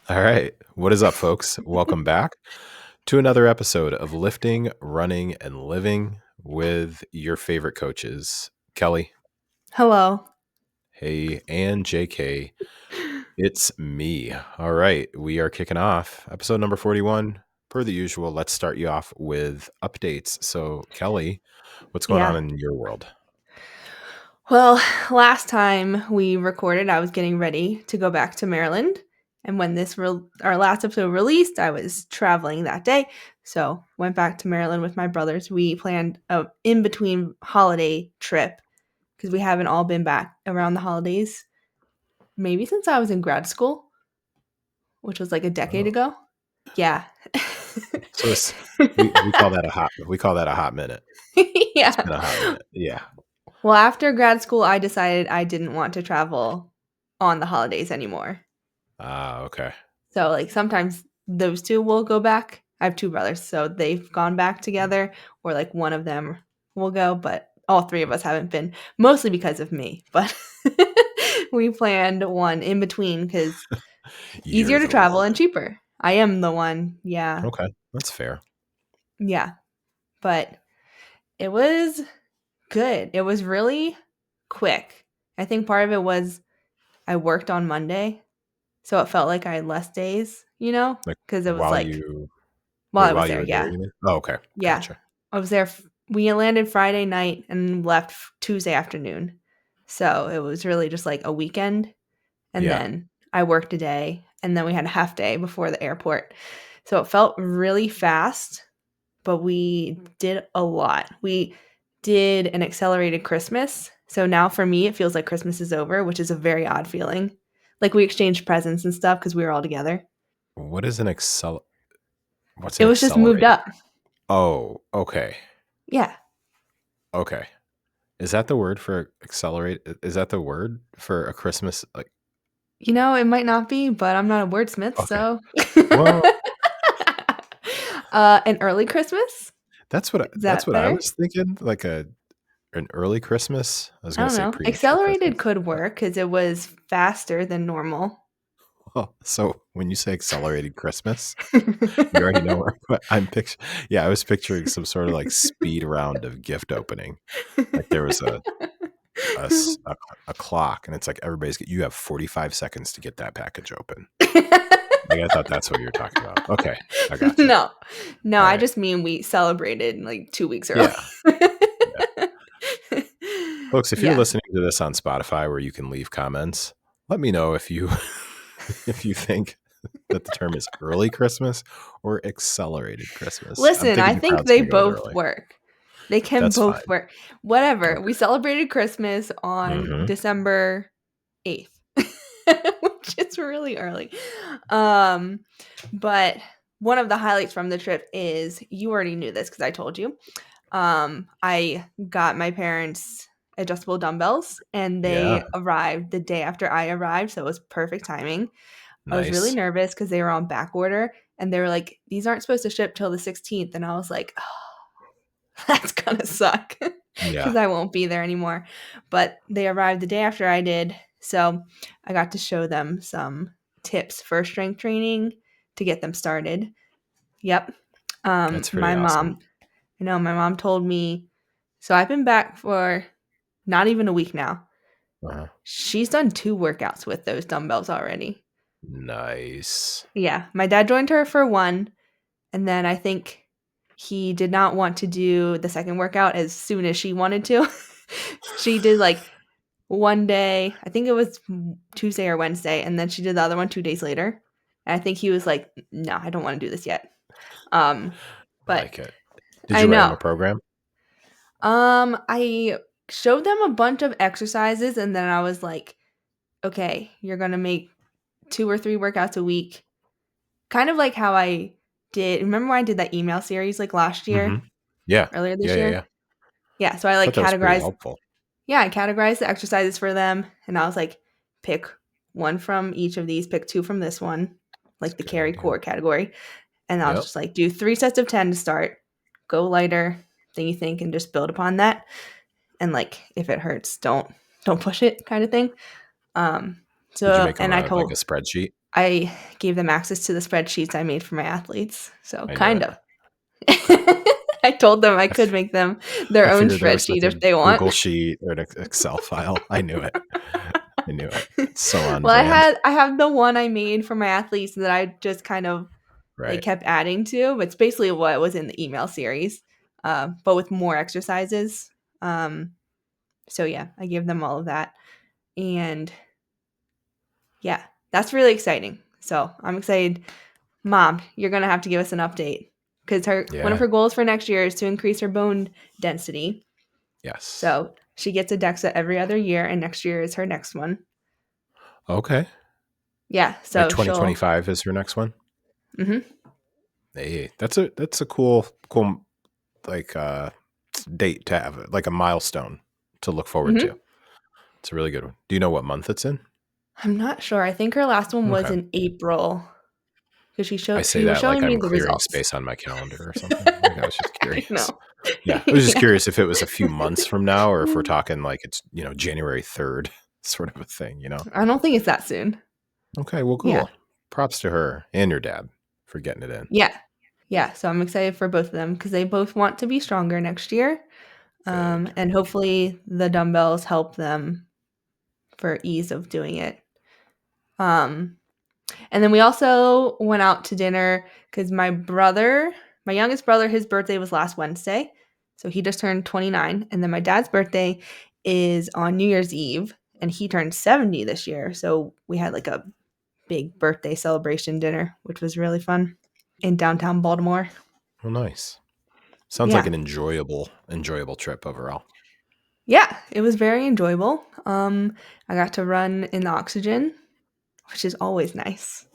All right. What is up, folks? Welcome back to another episode of Lifting, Running, and Living with your favorite coaches, Kelly, Hello. hey, and JK. It's me. All right. We are kicking off episode number 41. Per the usual, let's start you off with updates. So, Kelly, what's going on Yeah. in your world? Well, last time we recorded, I was getting ready to go back to Maryland. And when our last episode released, I was traveling that day. So went back to Maryland with my brothers. We planned a in-between holiday trip because we haven't all been back around the holidays, maybe since I was in grad school, which was like a decade Oh, ago. Yeah. so we call that a hot minute. It's Yeah. been a hot minute. Yeah. Well, after grad school, I decided I didn't want to travel on the holidays anymore. Ah, okay. So, like, sometimes those two will go back. I have two brothers, so they've gone back together, or like one of them will go, but all three of us haven't been, mostly because of me. But we planned one in between because You're easier to the travel and one. cheaper. I am the one. Yeah. Okay. That's fair. Yeah. But it was good. It was really quick. I think part of it was I worked on Monday, so it felt like I had less days, Like because it was while like you while wait, I was while you there. were there, Yeah. you mean? Oh, okay. Yeah. Gotcha. I was there. We landed Friday night and left Tuesday afternoon. So it was really just like a weekend. And Yeah. then I worked a day and then we had a half day before the airport. So it felt really fast, but we did a lot. We did an accelerated Christmas. So now for me, it feels like Christmas is over, which is a very odd feeling. Like we exchanged presents and stuff because we were all together. What is what's It an was just moved accelerated? up. Oh, okay. Yeah. Okay. Is that the word for accelerate? Is that the word for a Christmas? Like, It might not be, but I'm not a wordsmith, okay. so. Well, An early Christmas? Is that's that what I better? was thinking. Like an early Christmas. I was I gonna don't say know. premature Accelerated Christmas. could But, work because it was faster than normal. well, so when you say accelerated Christmas, you already know what I'm picturing. Yeah, I was picturing some sort of like speed round of gift opening. Like there was a, s- a a clock, and it's like you have 45 seconds to get that package open. Like I thought that's what you were talking about. Okay, I got you. No. No, All I right. just mean we celebrated like 2 weeks early. Yeah, yeah. Folks, if you're Yeah. listening to this on Spotify where you can leave comments, let me know if you if you think that the term is early Christmas or accelerated Christmas. I'm Listen, thinking I the think crowd's they gonna go with both early. work. They can That's both fine. work. Whatever. Okay. We celebrated Christmas on Mhm. December 8th, which is really early. Um, but one of the highlights from the trip is you already knew this because I told you. I got my parents adjustable dumbbells and Yeah, they arrived the day after I arrived, so it was perfect timing. I was really nice. nervous because they were on back order and they were like, these aren't supposed to ship till the 16th. And I was like, oh, that's gonna suck Yeah, because I won't be there anymore. But they arrived the day after I did. So I got to show them some tips for strength training to get them started. Yep. that's pretty My awesome. mom, my mom told me, so I've been back for not even a week now. Uh-huh. She's done 2 workouts with those dumbbells already. Nice. Yeah, my dad joined her for one, and then I think he did not want to do the second workout as soon as she wanted to. She did, like, one day, I think it was Tuesday or Wednesday, and then she did the other one 2 days later, and I think he was like, "No, I don't wanna do this yet." Um, I but like it. Did I you write him know. a program? I showed them a bunch of exercises, and then I was like, "Okay, you're gonna make 2 or 3 workouts a week." Kind of like how I did remember when I did that email series, like, last year? Mhm. Yeah. Earlier Yeah, this yeah, year? yeah. Yeah, so I, I like, thought that was pretty categorized helpful. yeah, I categorized the exercises for them, and I was like, "Pick 1 from each of these, pick 2 from this one," That's like a the good carry idea. core category, and I was Yep. just like, "Do 3 sets of 10 to start, go lighter than you think, and just build upon that, and, like, if it hurts, don't push it," kinda thing. Um, Did you so make him and I a like a told spreadsheet? I gave them access to the spreadsheets I made for my athletes. So I knew kind it. of. Okay. I told them I I could f make them their I own figured there was spreadsheet like a if they want. Google sheet or an Excel file. I knew it. I knew it. It's so on Well, brand. I have the one I made for my athletes that I just kind of like Right. kept adding to, but it's basically what was in the email series, but with more exercises. Um, so yeah, I give them all of that, and yeah, that's really exciting. So I'm excited. Mom, you're gonna have to give us an update because her one of Yeah. her goals for next year is to increase her bone density. Yes. So she gets a DEXA every other year, and next year is her next one. Okay. Yeah, Like so she'll. 2025 is her next one. Mhm, Hey, that's a cool like date to have, like a milestone to look forward to. mhm. It's a really good one. Do you know what month it's in? I'm not sure. I think her last one was Okay. in April because I say she was that like showing me I'm the clearing results. space on my calendar or something. Like I was just I curious. know. Yeah, I was just Yeah. curious if it was a few months from now or if we're talking like it's, January 3rd sort of a thing. I don't think it's that soon. Okay, well, Yeah. cool. Props to her and your dad for getting it in. Yeah. Yeah. So I'm excited for both of them because they both want to be stronger next year. Good. And hopefully the dumbbells help them for ease of doing it. Um, and then we also went out to dinner because my youngest brother, his birthday was last Wednesday. So he just turned 29. And then my dad's birthday is on New Year's Eve, and he turned 70 this year. So we had like a big birthday celebration dinner, which was really fun in downtown Baltimore. Well, nice. Sounds like Yeah. an enjoyable trip overall. Yeah, it was very enjoyable. I got to run in the oxygen, which is always nice.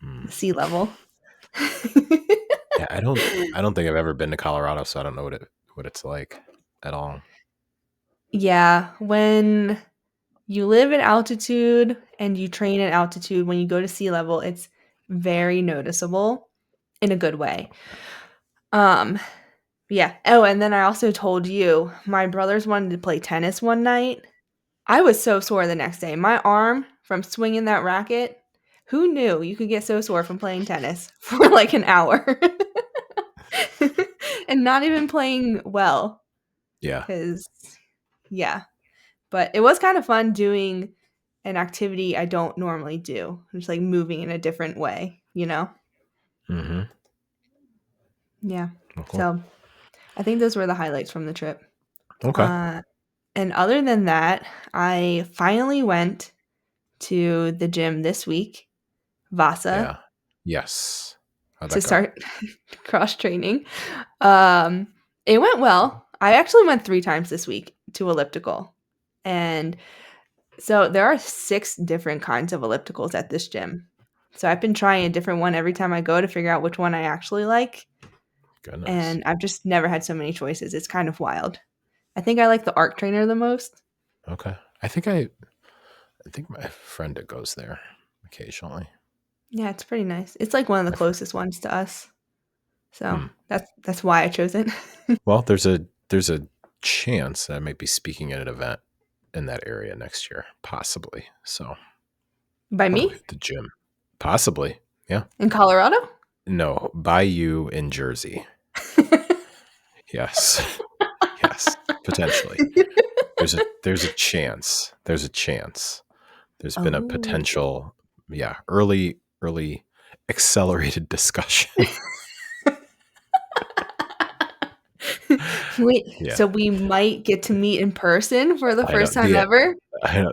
Hmm. The sea level. Yeah, I don't think I've ever been to Colorado, so I don't know what it's like at all. Yeah, when you live at altitude and you train at altitude, when you go to sea level, it's very noticeable in a good way. Um, yeah. Oh, and then I also told you my brothers wanted to play tennis one night. I was so sore the next day. My arm from swinging that racket. Who knew you could get so sore from playing tennis for like an hour and not even playing well? Yeah. Because, yeah. But it was kind of fun doing an activity I don't normally do. Just like moving in a different way? Mm-hmm. Yeah. Well, cool. So I think those were the highlights from the trip. Okay. Uh, and other than that, I finally went to the gym this week, Vasa, Yeah. Yes. How'd to that go? start cross training. Um, it went well. I actually went 3 times this week to elliptical. And so there are 6 different kinds of ellipticals at this gym. So I've been trying a different one every time I go to figure out which one I actually like. Goodness. And I've just never had so many choices. It's kind of wild. I think I like the arc trainer the most. Okay. I think my friend that goes there occasionally. Yeah, it's pretty nice. It's like one of the My friend. closest ones to us. So Hmm. that's why I chose it. Well, there's a chance that I might be speaking at an event in that area next year, possibly. So By probably me at the gym, possibly. Yeah. in Colorado? No, by you in Jersey. Yes. Yes. Potentially. There's a chance. There's a chance. There's been a Oh. potential, yeah, early accelerated discussion. Wait, Yeah. so we might get to meet in person for the I know first time ever?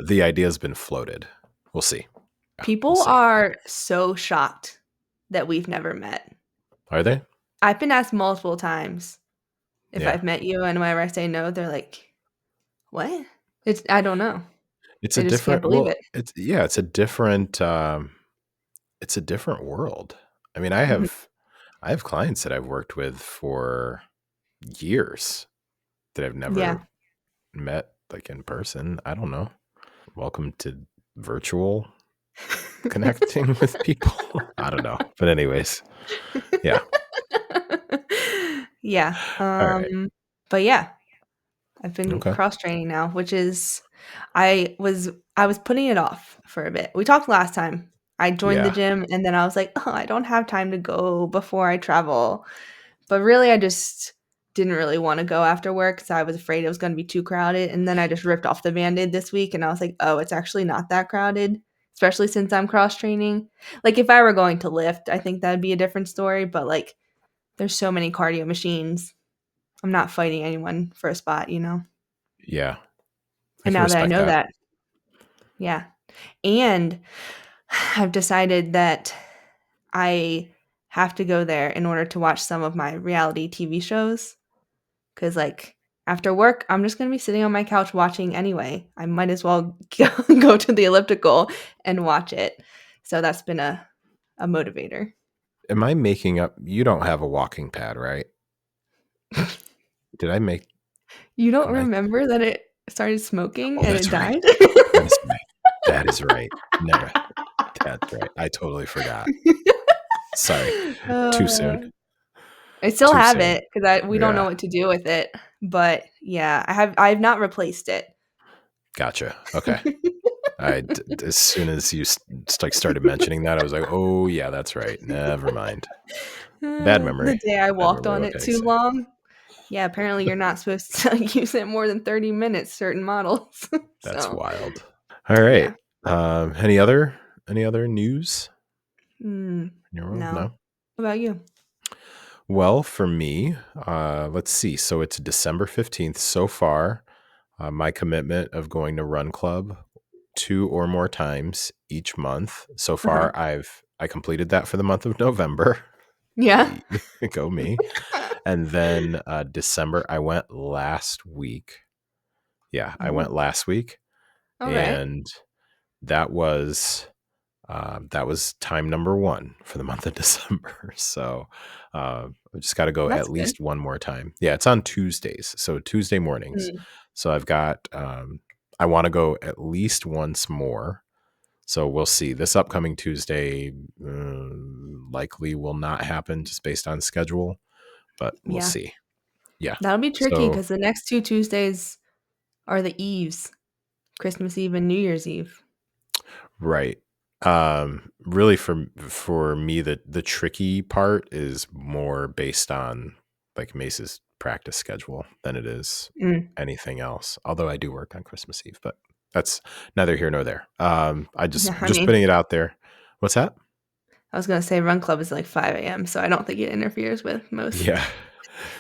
the idea's been floated. We'll see. Yeah, we'll People see. are so shocked that we've never met. Are they? I've been asked multiple times if Yeah. I've met you, and whenever I say no, they're like, "What?" I don't know. It's a They just can't different believe well, it. it's a different world. I mean, I Mhm. have I have clients that I've worked with for years that I've Yeah. never met like in person. I don't know. Welcome to virtual connecting with people. I don't know. But anyways, yeah. Yeah, All right. but yeah, I've been Okay. cross training now, which is I was putting it off for a bit. We talked last time. I joined the Yeah. gym and then I was like, "Oh, I don't have time to go before I travel." But really, I just didn't really wanna go after work because I was afraid it was gonna be too crowded, and then I just ripped off the Band-Aid this week, and I was like, "Oh, it's actually not that crowded," especially since I'm cross training. Like, if I were going to lift, I think that'd be a different story, but, like, there's so many cardio machines. I'm not fighting anyone for a spot, you know? Yeah. I And can now that I respect know that. that, yeah. And I've decided that I have to go there in order to watch some of my reality TV shows. 'Cause, like, after work, I'm just gonna be sitting on my couch watching anyway. I might as well go to the elliptical and watch it. So that's been a motivator. Am I making up? You don't have a walking pad, right? Did I make You don't am I remember that it started smoking Oh, and it that's right. died? That is right. That is right. Never That's right. I totally forgot. Sorry. Too soon. Uh, I still Too have soon. it 'cause I we don't know Yeah. what to do with it, but, yeah, I've not replaced it. Gotcha. Okay. As soon as you like started mentioning that, I was like, "Oh, yeah, that's right. Never mind." Bad The memory. day I Bad walked memory. on What it can I too say? long. Yeah, apparently you're not supposed to use it more than 30 minutes, certain models. That's So, wild. All right. yeah. Any other news Mm, in your world? no. No? What about you? Well, for me, let's see. So it's December 15th so far. My commitment of going to Run Club 2 or more times each month. So Uh-huh. far, I completed that for the month of November. Yeah? Yay, go me. And then December, I went last week. Yeah, I Oh, went last week, alright. and that was that was time number 1 for the month of December. So I just got to go That's at good. least one more time. Yeah, it's on Tuesdays, so Tuesday mornings. Mm, So I've got I want to go at least once more. So we'll see. This upcoming Tuesday likely will not happen just based on schedule, but we'll yeah. see. Yeah. That'll be tricky So because the next 2 Tuesdays are the eves, Christmas Eve and New Year's Eve. right. Really for me, the tricky part is more based on like Mace's practice schedule than it is Mm. anything else. Although I do work on Christmas Eve, but that's neither here nor there. I just Yeah, I just mean, putting it out there. What's that? I was gonna say run club is like 5 AM, so I don't think it interferes with most Yeah.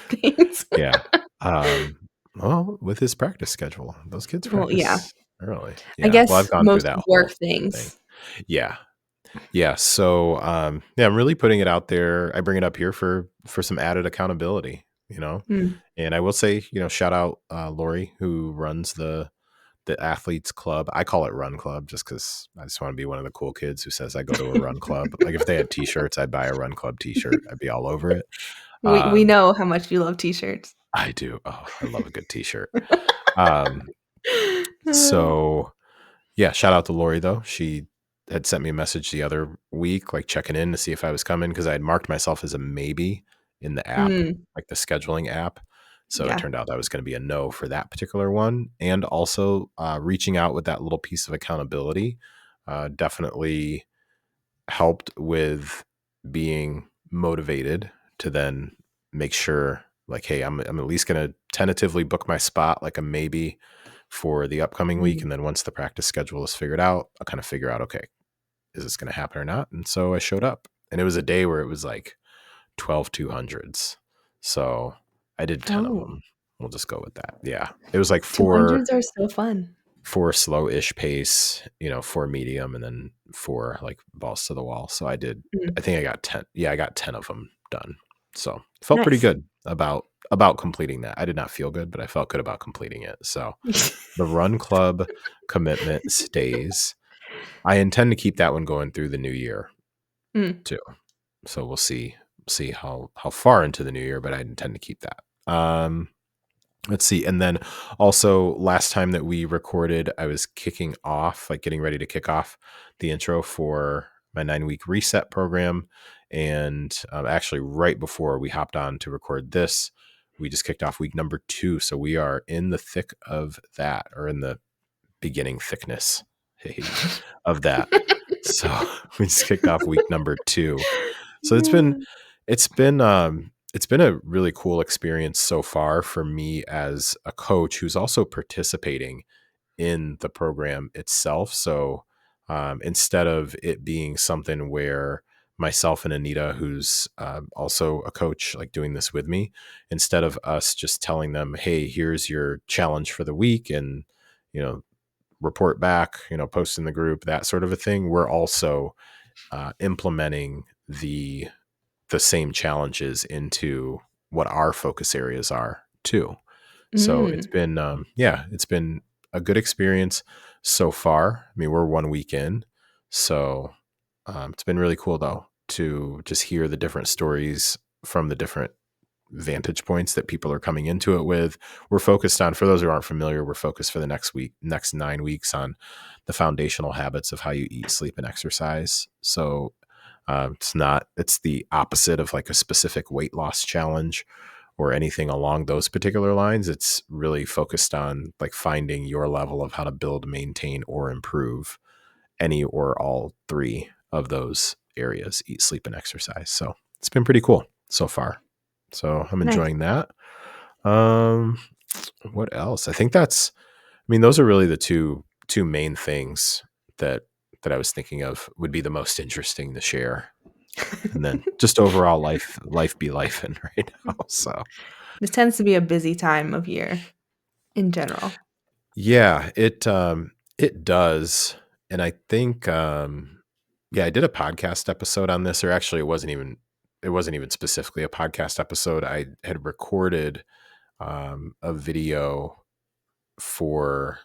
things. Yeah. Um, well, with his practice schedule, those kids Well, yeah. practice early. I Yeah. Well, I've guess gone through most that work whole thing. things. Yeah. Yeah. So, yeah, I'm really putting it out there. I bring it up here for some added accountability, Mm. and I will say, shout out Lori who runs the athletes club. I call it Run Club just because I just want to be one of the cool kids who says I go to a run club. Like if they had T-shirts, I'd buy a Run Club T-shirt. I'd be all over it. We Um, know how much you love T-shirts. I do. Oh, I love a good T-shirt. Um, so yeah, shout out to Lori though. She had sent me a message the other week, like checking in to see if I was coming because I had marked myself as a maybe in the app, Mm, like the scheduling app. So it yeah. turned out I was going to be a no for that particular one. And also reaching out with that little piece of accountability definitely helped with being motivated to then make sure like, hey, I'm at least going to tentatively book my spot like a maybe for the upcoming week. Mm. And then once the practice schedule is figured out, I'll kind of figure out, okay, is this going to happen or not? And so I showed up and it was a day where it was like 12 200s. So I did 10 of Oh, them. We'll just go with that. Yeah. It was like 200s are so fun. four slow-ish pace, four medium, and then four like balls to the wall. So I Mm, think I got 10. Yeah, I got 10 of them done. So felt pretty nice. good about completing that. I did not feel good, but I felt good about completing it. So the run club commitment stays. I intend to keep that one going through the new year Mm, too. So we'll see how far into the new year, but I intend to keep that. Let's see. And then also last time that we recorded, I was kicking off, like getting ready to kick off the intro for my 9-week reset program. And actually, right before we hopped on to record this, we just kicked off week number 2. So we are in the thick of that, or in the beginning thickness of that. So we just kicked off week number 2. So Yeah. it's been a really cool experience so far for me as a coach who's also participating in the program itself. So instead of it being something where myself and Anita, who's also a coach, like doing this with me, instead of us just telling them, "Hey, here's your challenge for the week," and you know, report back, post in the group, that sort of a thing, we're also implementing the same challenges into what our focus areas are too. So it's Mm. been, it's been a good experience so far. I mean, we're 1 week in, so it's been really cool though to just hear the different stories from the different vantage points that people are coming into it with. We're focused on, for those who aren't familiar, we're focused for the next 9 weeks on the foundational habits of how you eat, sleep, and exercise. So it's the opposite of like a specific weight loss challenge or anything along those particular lines. It's really focused on like finding your level of how to build, maintain, or improve any or all 3 of those areas: eat, sleep, and exercise. So it's been pretty cool so far. So I'm Nice. enjoying that. Um, what else? I mean, those are really the two main things that I was thinking of would be the most interesting to share. And then just overall life be life in right now. So This tends to be a busy time of year in general. yeah, it does. And I think yeah, I did a podcast episode on this, or actually it wasn't even specifically a podcast episode. I had recorded a video for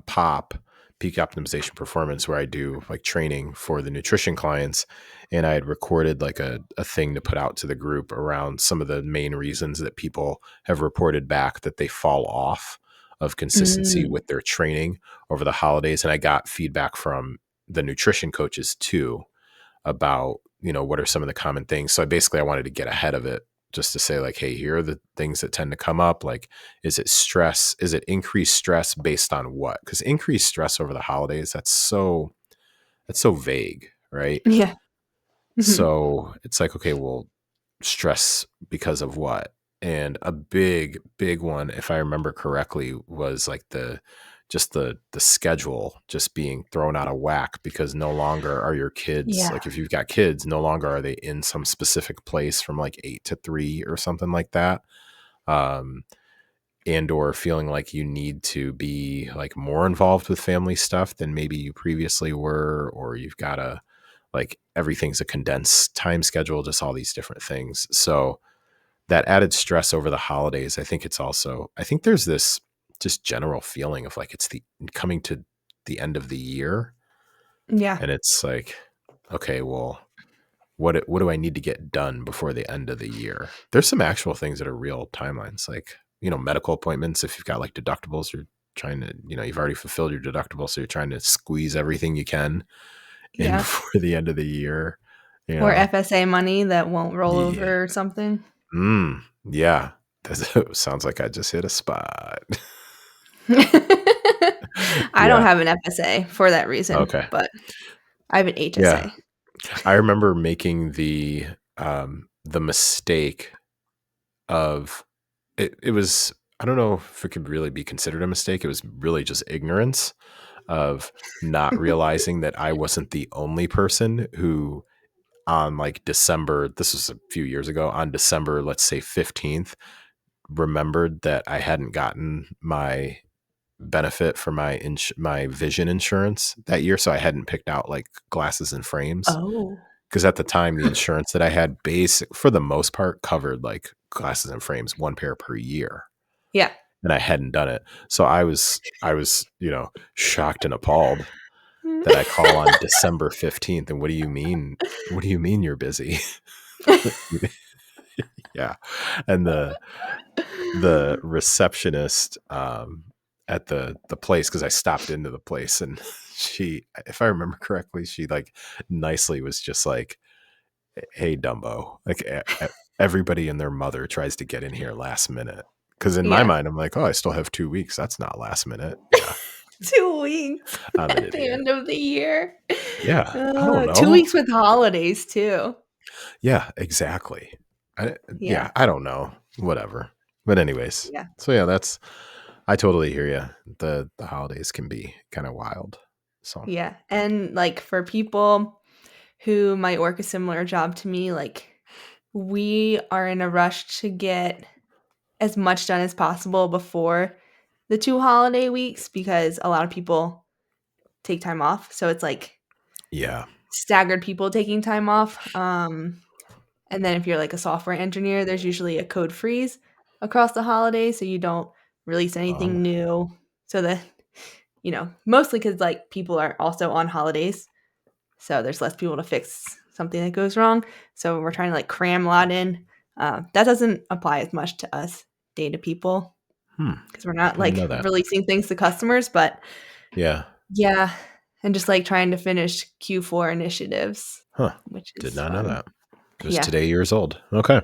POP, Peak Optimization Performance, where I do like training for the nutrition clients. And I had recorded like a thing to put out to the group around some of the main reasons that people have reported back that they fall off of consistency Mm. with their training over the holidays. And I got feedback from the nutrition coaches too about, what are some of the common things. So I wanted to get ahead of it, just to say like, hey, here are the things that tend to come up. Like, is it stress? Is it increased stress based on what? Because increased stress over the holidays, that's so vague, right? Yeah. Mhm. So it's like, okay, well, stress because of what? And a big one, if I remember correctly, was like the schedule just being thrown out of whack, because no longer are your kids, Yeah. like if you've got kids, no longer are they in some specific place from like 8 to 3 or something like that. Um, and or feeling like you need to be like more involved with family stuff than maybe you previously were, or you've got to like everything's a condensed time schedule, just all these different things. So that added stress over the holidays, I think there's this just general feeling of like it's the coming to the end of the year, Yeah. and it's like, okay, well, what do I need to get done before the end of the year? There's some actual things that are real timelines, like, medical appointments. If you've got like deductibles, you're trying to, you've already fulfilled your deductible, so you're trying to squeeze everything you can in Yeah. before the end of the year. You Or know, FSA money that won't roll yeah, over or something. yeah. That sounds like I just hit a spot. I don't Yeah. have an FSA for that reason, Okay. but I have an Yeah. HSA. I remember making the mistake of it was, I don't know if it could really be considered a mistake. It was really just ignorance of not realizing that I wasn't the only person who on like December, this was a few years ago, on December, let's say 15th, remembered that I hadn't gotten my benefit for my vision insurance that year. So I hadn't picked out like glasses and frames, Oh. because at the time the insurance that I had basic for the most part covered like glasses and frames, one pair per year, Yeah. and I hadn't done it. So I was shocked and appalled that I call on December 15th, and what do you mean? What do you mean you're busy? Yeah. And the receptionist at the place, because I stopped into the place, and she, if I remember correctly, she like nicely was just like, hey, Dumbo, like everybody and their mother tries to get in here last minute. Because in my Yeah. mind, I'm like, oh, I still have 2 weeks. That's not last minute. Yeah. 2 weeks I'm an at the idiot. end of the year. Yeah, I don't 2 weeks know. with holidays too. Yeah, exactly. Yeah, Yeah, I don't know. Whatever. But anyways, yeah, so yeah, that's I totally hear you. The holidays can be kind of wild. So yeah. And like for people who might work a similar job to me, like we are in a rush to get as much done as possible before the 2 holiday weeks because a lot of people take time off. So it's like yeah. staggered people taking time off. And then if you're like a software engineer, there's usually a code freeze across the holidays, so you don't release Oh, anything new. So that mostly because like people are also on holidays, so there's less people to fix something that goes wrong. So we're trying to like cram a lot in. That doesn't apply as much to us data people hmm. because we're not Didn't like know that. releasing things to customers, but Yeah. yeah, and just like trying to finish Q4 initiatives, Huh. which Did is not know fun. that. Just Yeah, today years old. Okay.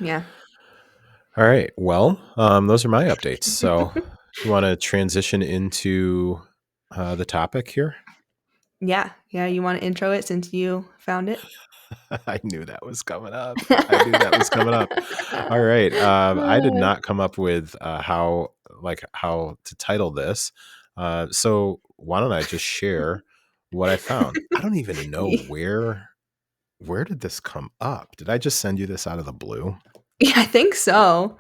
yeah. All right. Well, those are my updates. So you want to transition into the topic here? Yeah, yeah, you wanna intro it since you found it? I knew that was coming up. I knew that was coming up. All right. I did not come up with how to title this. So why don't I just share what I found? I don't even know where did this come up? Did I just send you this out of the blue? Yeah, I think so.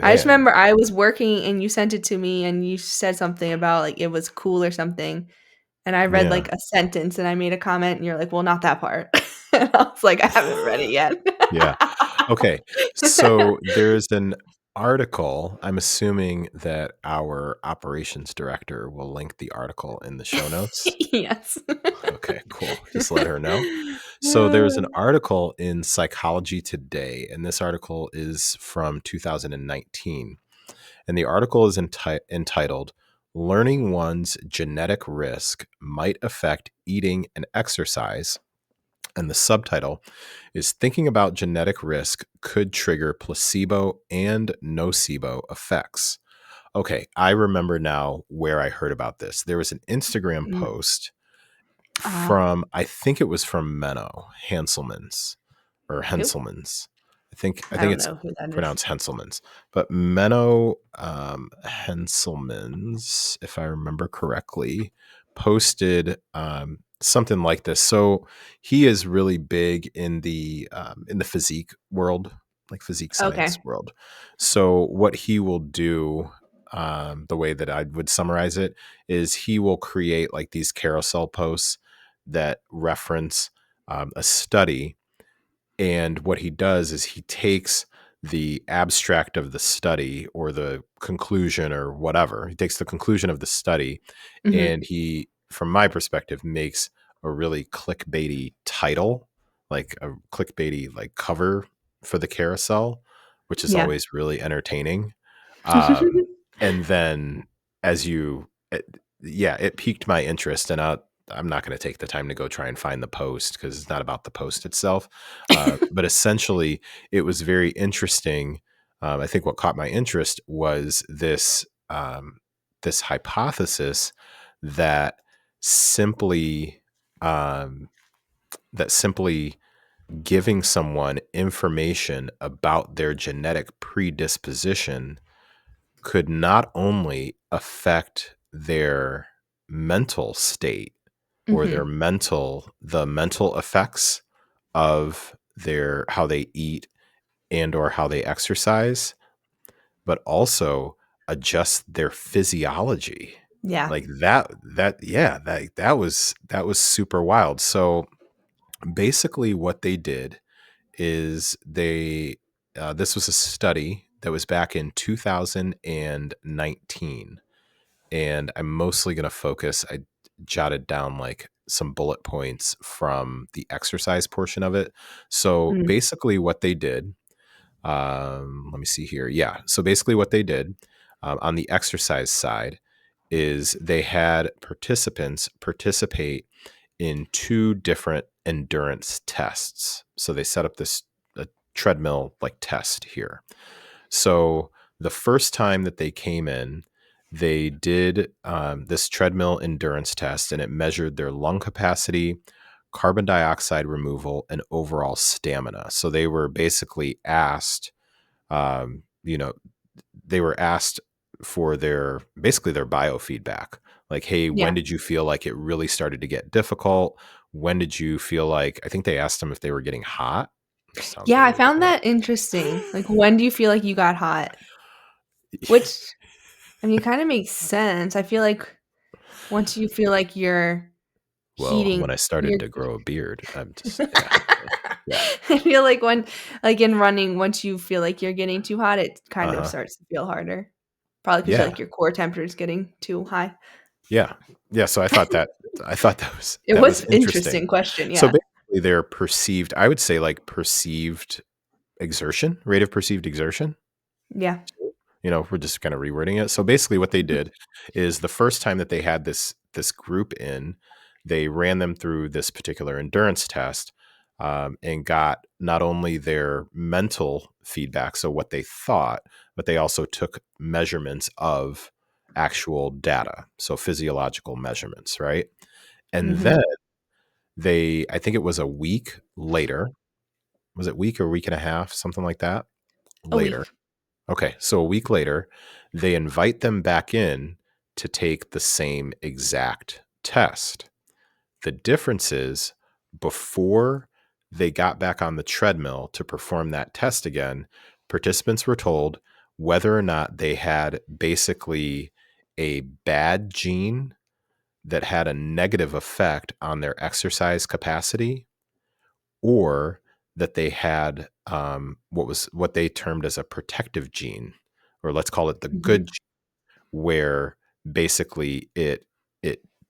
I just Man, remember I was working and you sent it to me and you said something about, like, it was cool or something, and I read, yeah. like, a sentence and I made a comment and you're like, "Well, not that part." And I was like, "I haven't read it yet." Yeah. Okay. So there's an article. I'm assuming that our operations director will link the article in the show notes. Yes. Okay, cool. Just let her know. So there's an article in Psychology Today, and this article is from 2019. And the article is entitled Learning One's Genetic Risk Might Affect Eating and Exercise. And the subtitle is Thinking About Genetic Risk Could Trigger Placebo and Nocebo Effects. Okay, I remember now where I heard about this. There was an Instagram Mm. post Ah, from, I think it was from Menno who? Henselman's. I I think don't it's know who that is. pronounced Henselman's, but Menno Henselman's, if I remember correctly, posted something like this. So he is really big in the physique world, like physique Okay. science world. So what he will do, the way that I would summarize it, is he will create like these carousel posts that reference a study. And what he does is he takes the abstract of the study or the conclusion or whatever. He takes the conclusion of the study Mhm. and he, from my perspective, makes a really clickbaity title, like a clickbaity like cover for the carousel, which is Yeah. always really entertaining. Um, and then as you, yeah, it piqued my interest, and I'm not going to take the time to go try and find the post because it's not about the post itself. But essentially, it was very interesting. I think what caught my interest was this hypothesis that simply um, that simply giving someone information about their genetic predisposition could not only affect their mental state or Mhm. the mental effects of their how they eat and or how they exercise, but also adjust their physiology. Yeah. Like that was super wild. So basically what they did is this was a study that was back in 2019, and I'm mostly going to focus. I jotted down like some bullet points from the exercise portion of it. So Mm. basically, what they did, let me see here. Yeah. So basically, what they did on the exercise side is they had participants participate in two different endurance tests. So they set up this a treadmill like test here. So the first time that they came in, they did this treadmill endurance test, and it measured their lung capacity, carbon dioxide removal, and overall stamina. So they were basically asked, um, you know, they were asked for their basically their biofeedback. Like, hey, when Yeah. did you feel like it really started to get difficult? When did you feel like, I think they asked them if they were getting hot. This sounds Yeah, I really found ridiculous. that interesting. Like, when do you feel like you got hot? Which, I mean, kind of makes sense. I feel like once you feel like you're Well, heating, when I started you're to grow a beard, I'm just, yeah. Yeah. I feel like when like in running, once you feel like you're getting too hot, it kind of Uh-huh. starts to feel harder. Probably because Yeah. like your core temperature is getting too high. Yeah. Yeah. So I thought It that was was interesting. interesting question, So yeah. basically their perceived, I would say like perceived exertion, rate of perceived exertion. Yeah. We're just kind of rewording it. So basically what they did is the first time that they had this group in, they ran them through this particular endurance test, and got not only their mental feedback, so what they thought, but they also took measurements of actual data, so physiological measurements, right? And Mhm. then I think it was a week later, was it week or week and a half, something like that, A week. later. Okay, so a week later, they invite them back in to take the same exact test. The difference is, before they got back on the treadmill to perform that test again, participants were told whether or not they had basically a bad gene that had a negative effect on their exercise capacity, or that they had what they termed as a protective gene, or let's call it the good Mhm. gene, where basically it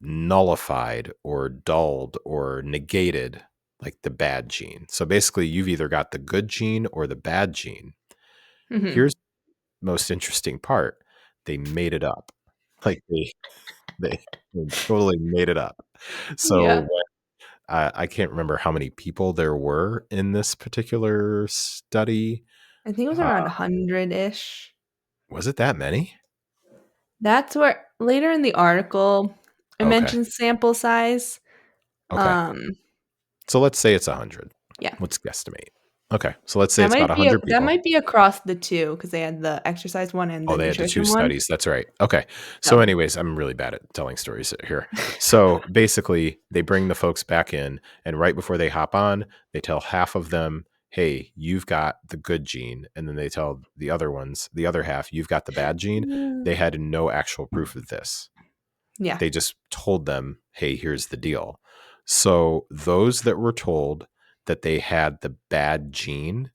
nullified or dulled or negated like the bad gene. So basically you've either got the good gene or the bad gene. Mhm. Here's the most interesting part. They made it up. Like they, they totally made it up. Yeah. So I can't remember how many people there were in this particular study. I think it was Uh, around 100-ish. was it that many? That's where later in the article, it Okay. mentions sample size. Okay. Um, So let's say it's 100. yeah. Let's guesstimate. Okay. So let's say it's about 100 That people. might be across the 2 because they had the exercise one and Oh, the they had the two nutrition one. studies. That's right. Okay. So, So anyways, I'm really bad at telling stories here. So, basically, they bring the folks back in, and right before they hop on, they tell half of them, hey, you've got the good gene. And then they tell the other ones, the other half, you've got the bad gene. They had no actual proof of this. yeah. They just told them, hey, here's the deal. So, those that were told that they had the bad gene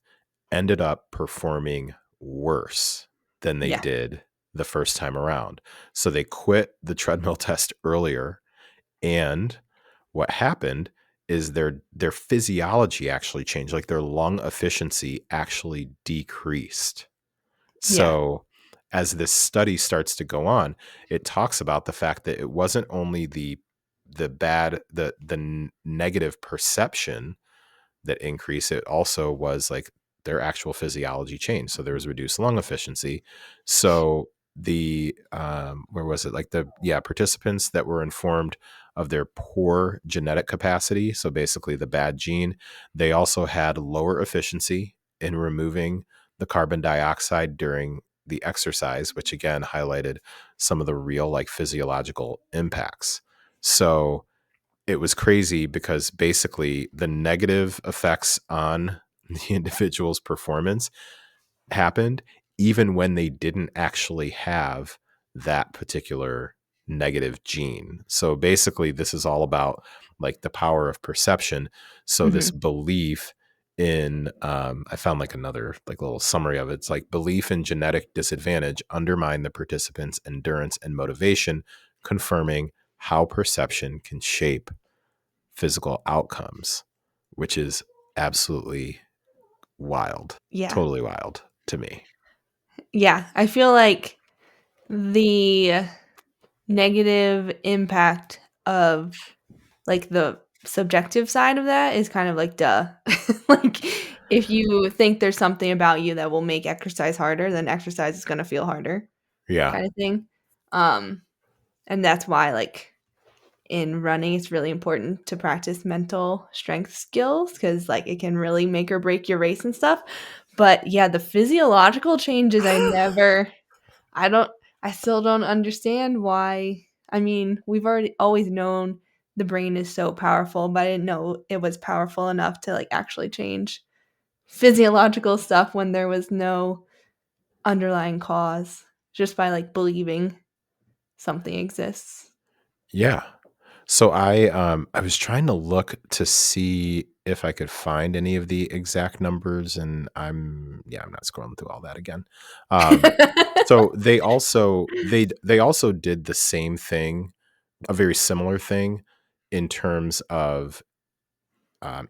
ended up performing worse than they Yeah. did the first time around. So they quit the treadmill test earlier, and what happened is their physiology actually changed, like their lung efficiency actually decreased. Yeah. So as this study starts to go on, it talks about the fact that it wasn't only the bad the negative perception that increase, it also was like their actual physiology changed. So there was reduced lung efficiency. So the where was it, like the participants that were informed of their poor genetic capacity, so basically the bad gene, they also had lower efficiency in removing the carbon dioxide during the exercise, which again highlighted some of the real like physiological impacts. So it was crazy because basically the negative effects on the individual's performance happened even when they didn't actually have that particular negative gene. So basically, this is all about like the power of perception. So this Mhm. belief in, I found like another like little summary of it. It's like belief in genetic disadvantage undermine the participants' endurance and motivation, confirming how perception can shape physical outcomes, which is absolutely wild, Yeah. totally wild to me. Yeah. I feel like the negative impact of, like, the subjective side of that is kind of like, duh. Like, if you think there's something about you that will make exercise harder, then exercise is gonna feel harder Yeah. kinda thing. Um, and that's why, like, in running, it's really important to practice mental strength skills because, like, it can really make or break your race and stuff. But yeah, the physiological changes, I don't, I still don't understand why. I mean, we've already always known the brain is so powerful, but I didn't know it was powerful enough to like actually change physiological stuff when there was no underlying cause just by like believing something exists. Yeah. So I was trying to look to see if I could find any of the exact numbers, and I'm not scrolling through all that again. Um, so they also did the same thing, a very similar thing in terms of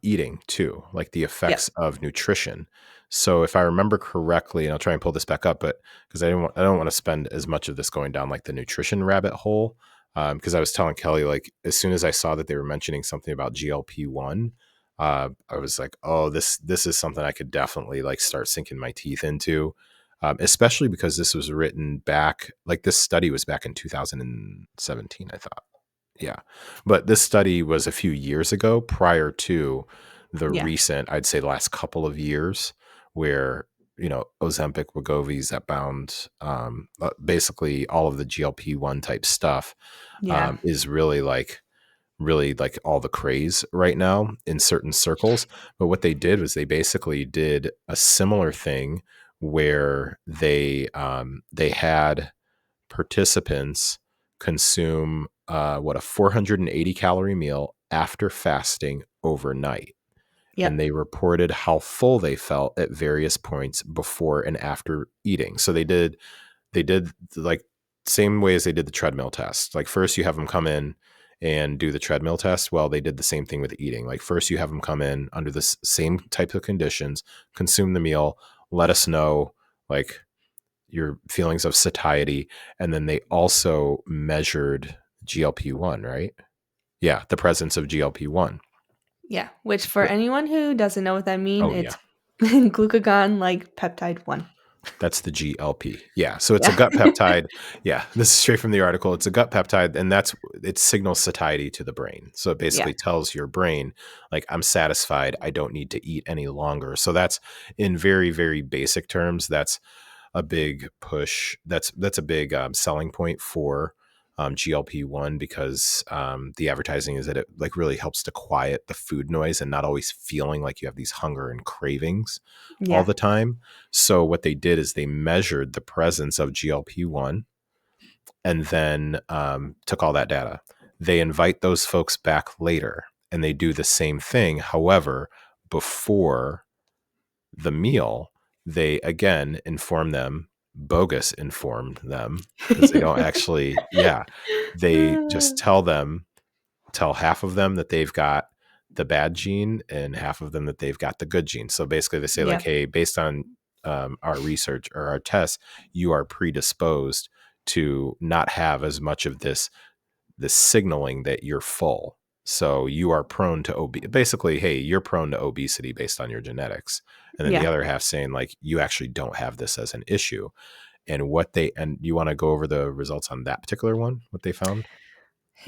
eating too, like the effects Yep. of nutrition. So if I remember correctly, and I'll try and pull this back up, but because I don't want to spend as much of this going down like the nutrition rabbit hole. Because I was telling Kelly, like as soon as I saw that they were mentioning something about GLP-1, I was like, oh, this is something I could definitely like start sinking my teeth into. Especially because this was written back, like this study was back in 2017, I thought. Yeah. But this study was a few years ago prior to the Yeah. recent, I'd say the last couple of years where, Ozempic, Wegovy, Zepbound, basically all of the GLP-1 type stuff Yeah. is really like all the craze right now in certain circles. But what they did was they basically did a similar thing where they had participants consume a 480 calorie meal after fasting overnight, and Yep. they reported how full they felt at various points before and after eating. So they did like same way as they did the treadmill test. Like first you have them come in and do the treadmill test. Well, they did the same thing with eating. Like first you have them come in under the same type of conditions, consume the meal, let us know like your feelings of satiety. And then they also measured GLP-1, right? Yeah, the presence of GLP-1. Yeah. Which for anyone who doesn't know what that means, Oh, yeah. it's glucagon like peptide 1. That's the GLP. Yeah. So it's a Yeah. gut peptide. Yeah. This is straight from the article. It's a gut peptide, and it signals satiety to the brain. So it Yeah. basically tells your brain, like, I'm satisfied. I don't need to eat any longer. So that's in very, very basic terms. That's a big push. That's a big selling point for GLP-1 because the advertising is that it like really helps to quiet the food noise and not always feeling like you have these hunger and cravings all Yeah. the time. So what they did is they measured the presence of GLP-1 and then took all that data. They invite those folks back later and they do the same thing. However, before the meal, they again bogus informed them because they don't actually, yeah, they just tell half of them that they've got the bad gene and half of them that they've got the good gene. So basically they say like, Yep. hey, based on our research or our tests, you are predisposed to not have as much of this signaling that you're full. So you are prone to basically, hey, you're prone to obesity based on your genetics. And then the Yeah. other half saying like, you actually don't have this as an issue. And you want to go over the results on that particular one, what they found?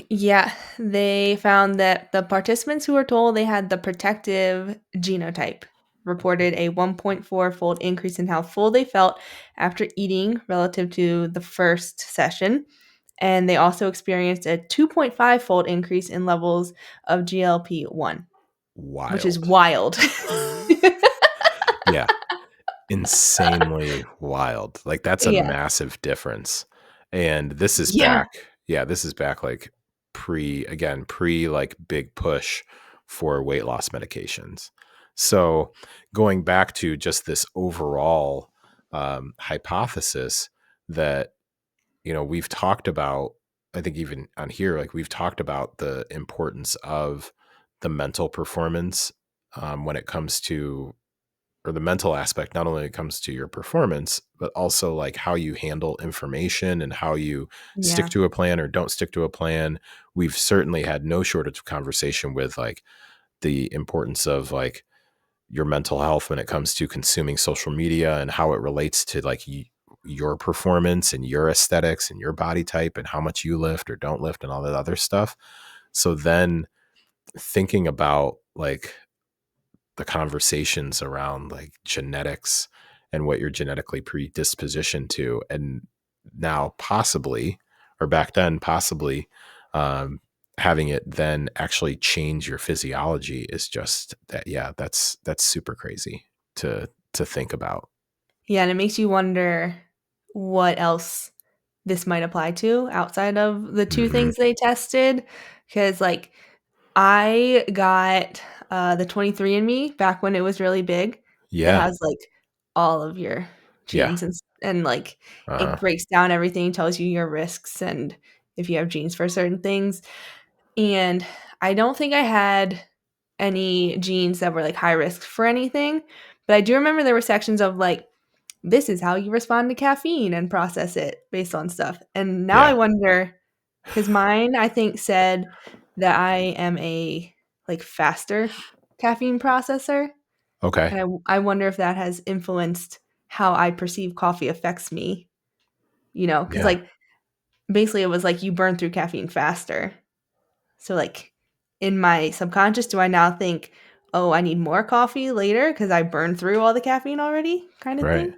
Yeah, they found that the participants who were told they had the protective genotype reported a 1.4-fold increase in how full they felt after eating relative to the first session. And they also experienced a 2.5-fold increase in levels of GLP-1, which is Wild. wild. Yeah. Insanely wild. Like that's a Yeah. massive difference. And Yeah. this is back like pre like big push for weight loss medications. So going back to just this overall hypothesis that, we've talked about, I think even on here, like we've talked about the importance of the mental performance when it comes to or the mental aspect, not only when it comes to your performance, but also like how you handle information and how you stick Yeah. to a plan or don't stick to a plan. We've certainly had no shortage of conversation with like the importance of like your mental health when it comes to consuming social media and how it relates to like your performance and your aesthetics and your body type and how much you lift or don't lift and all that other stuff. So then thinking about like the conversations around like genetics and what you're genetically predispositioned to, and now possibly, or back then possibly, um, having it then actually change your physiology is just that. Yeah, that's super crazy to think about. Yeah, and it makes you wonder what else this might apply to outside of the 2 Hmm. things they tested. Because like, I got, the 23andMe back when it was really big, that Yeah. has, like, all of your Yeah. genes and, like, it Uh-huh. breaks down everything, tells you your risks and if you have genes for certain things, and I don't think I had any genes that were, like, high risk for anything, but I do remember there were sections of, like, this is how you respond to caffeine and process it based on stuff. And now I Yeah. wonder, because mine, I think, said that I am a like faster caffeine processor. Okay. And I wonder if that has influenced how I perceive coffee affects me, because Yeah. like basically it was like you burn through caffeine faster. So like in my subconscious, do I now think, oh, I need more coffee later because I burned through all the caffeine already, kind of Right. thing?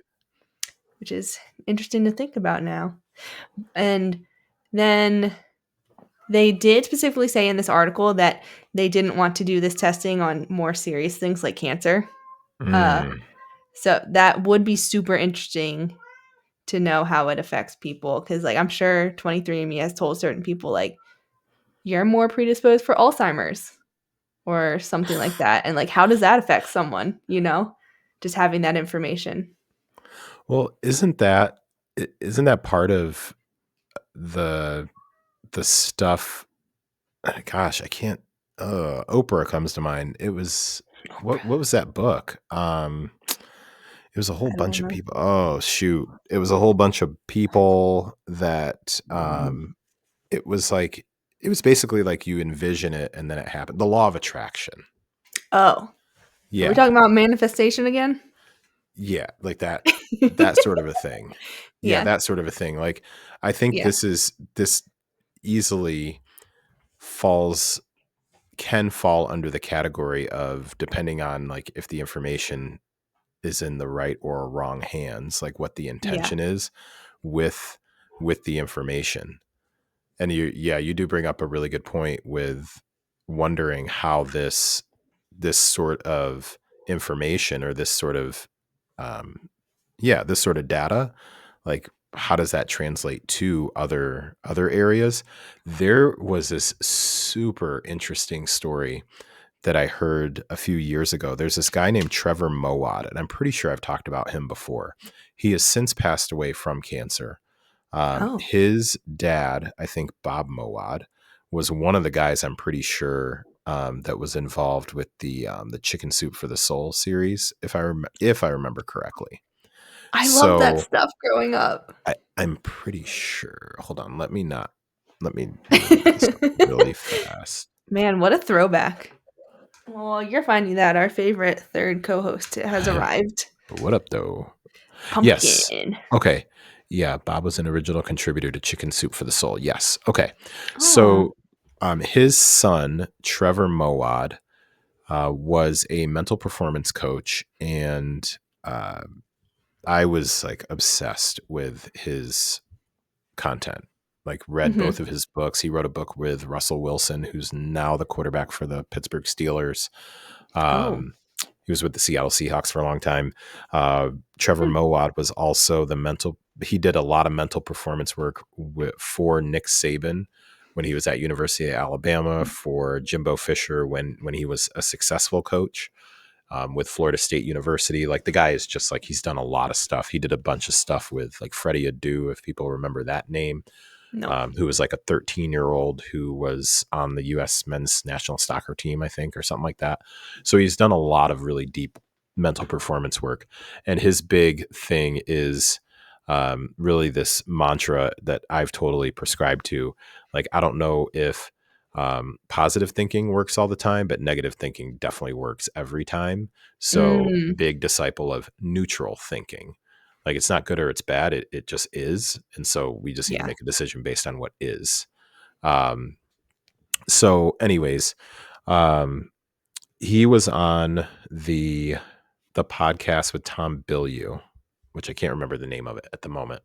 Which is interesting to think about now. And then they did specifically say in this article that they didn't want to do this testing on more serious things like cancer. Uh, Mm. so that would be super interesting to know how it affects people because, like, I'm sure 23andMe has told certain people, like, you're more predisposed for Alzheimer's or something like that. And, like, how does that affect someone, just having that information? Well, isn't that part of the stuff? Gosh, I can't. Oprah comes to mind. It was what was that book? It was a whole I don't bunch of know. people. Oh shoot, it was a whole bunch of people that it was like it was basically like you envision it and then it happened. The law of attraction. Oh, are we Yeah, talking about manifestation again? yeah, like that sort of a thing. Yeah, Yeah. that sort of a thing. Like I think Yeah. this easily falls can fall under the category of depending on like if the information is in the right or wrong hands, like what the Yeah. intention is with the information. And you do bring up a really good point with wondering how this sort of information or this sort of um this sort of data, like how does that translate to other areas? There was this super interesting story that I heard a few years ago. There's this guy named Trevor Mowat, and I'm pretty sure I've talked about him before. He has since passed away from cancer. Oh. His dad, I think Bob Mowat, was one of the guys I'm pretty sure that was involved with the Chicken Soup for the Soul series, if I remember correctly. I love that So stuff growing up. I'm pretty sure. Hold on, let me look this up really fast. Man, what a throwback. Well, you're finding that our favorite third co-host has arrived. What up, though? Yes. Pumpkin. Okay. Yeah, Bob was an original contributor to Chicken Soup for the Soul. Yes. Okay. Oh. So, his son Trevor Mowad was a mental performance coach, and uh, I was like obsessed with his content. Like, read both Mhm. of his books. He wrote a book with Russell Wilson, who's now the quarterback for the Pittsburgh Steelers. Oh. Um, he was with the Seattle Seahawks for a long time. Uh, Trevor Hmm. Mowat was also the mental. He did a lot of mental performance work for Nick Saban when he was at University of Alabama, for Jimbo Fisher when he was a successful coach with Florida State University. Like the guy is just like he's done a lot of stuff. He did a bunch of stuff with like Freddie Adu, if people remember that name, Nope. who was like a 13-year-old who was on the U.S. men's national soccer team, I think, or something like that. So he's done a lot of really deep mental performance work. And his big thing is really this mantra that I've totally prescribed to. Like, I don't know if positive thinking works all the time, but negative thinking definitely works every time. So Mm. big disciple of neutral thinking. Like, it's not good or it's bad. It just is. And so we just need to Yeah. make a decision based on what is. Um, so anyways, um, he was on the podcast with Tom Bilyeu, which I can't remember the name of it at the moment,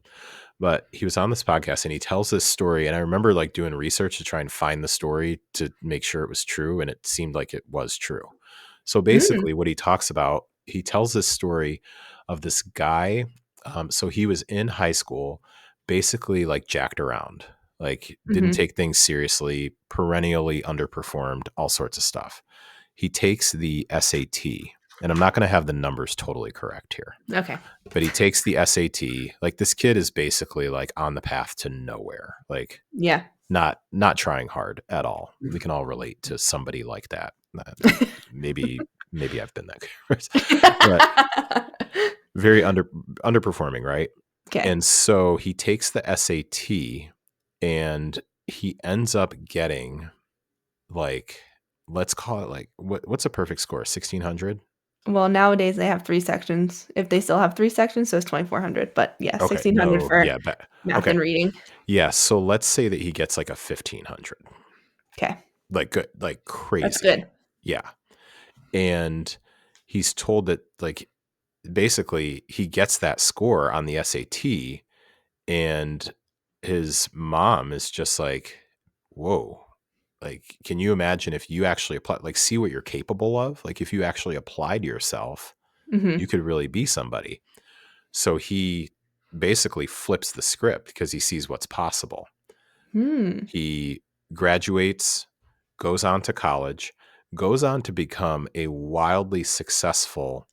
but he was on this podcast and he tells this story. And I remember like doing research to try and find the story to make sure it was true. And it seemed like it was true. So Mm. basically what he talks about, he tells this story of this guy. So he was in high school, basically like jacked around, like didn't Mhm. take things seriously, perennially underperformed, all sorts of stuff. He takes the SAT, and I'm not going to have the numbers totally correct here, Okay. but he takes the SAT. Like, this kid is basically like on the path to nowhere, like Yeah. not trying hard at all. We can all relate to somebody like that. Maybe I've been that guy, but very underperforming, right? Okay. And so he takes the SAT and he ends up getting, like, let's call it like, what's a perfect score? 1600? Well, nowadays they have 3 sections, if they still have 3 sections, so it's 2,400, but yeah, Okay. 1,600 No. for Yeah. math Okay. and reading. Yeah. So let's say that he gets like a 1500, Okay, like good, like that's crazy. good. Yeah. And he's told that, like, basically he gets that score on the SAT and his mom is just like, whoa, like, can you imagine if you actually apply, like, see what you're capable of? Like, if you actually applied yourself, you Mhm. could really be somebody. So he basically flips the script because he sees what's possible. Hmm. He graduates, goes on to college, goes on to become a wildly successful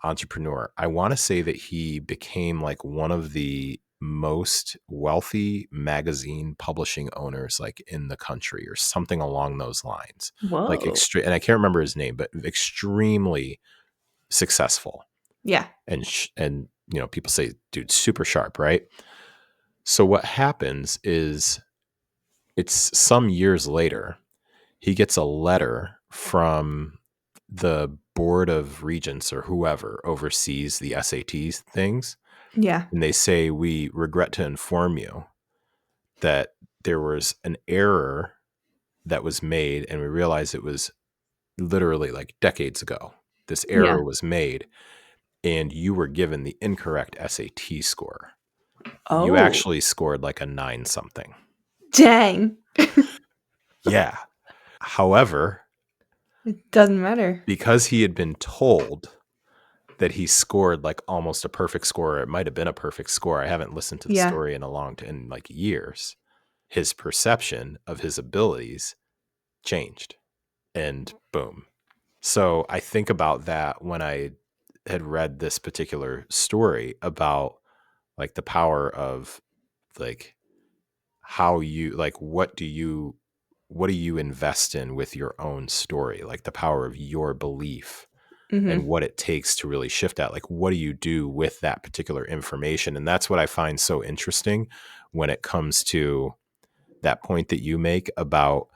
entrepreneur. I want to say that he became like one of the most wealthy magazine publishing owners like in the country or something along those lines. Like Whoa. and I can't remember his name, but extremely successful. Yeah. And you know, people say, dude, super sharp, right? So what happens is, it's some years later, he gets a letter from the board of regents or whoever oversees the SAT things. Yeah. And they say, we regret to inform you that there was an error that was made. And we realized it was literally like decades ago. This Yeah. error was made and you were given the incorrect SAT score. You Oh, actually scored like a 9 something. dang. Yeah. However, It doesn't matter. because he had been told that he scored like almost a perfect score, it might have been a perfect score. I haven't listened to the Yeah. story in like years. His perception of his abilities changed, and boom. So I think about that when I had read this particular story about like the power of, like, how you, like, what do you invest in with your own story, like the power of your belief and Mhm. what it takes to really shift that. Like, what do you do with that particular information? And that's what I find so interesting when it comes to that point that you make about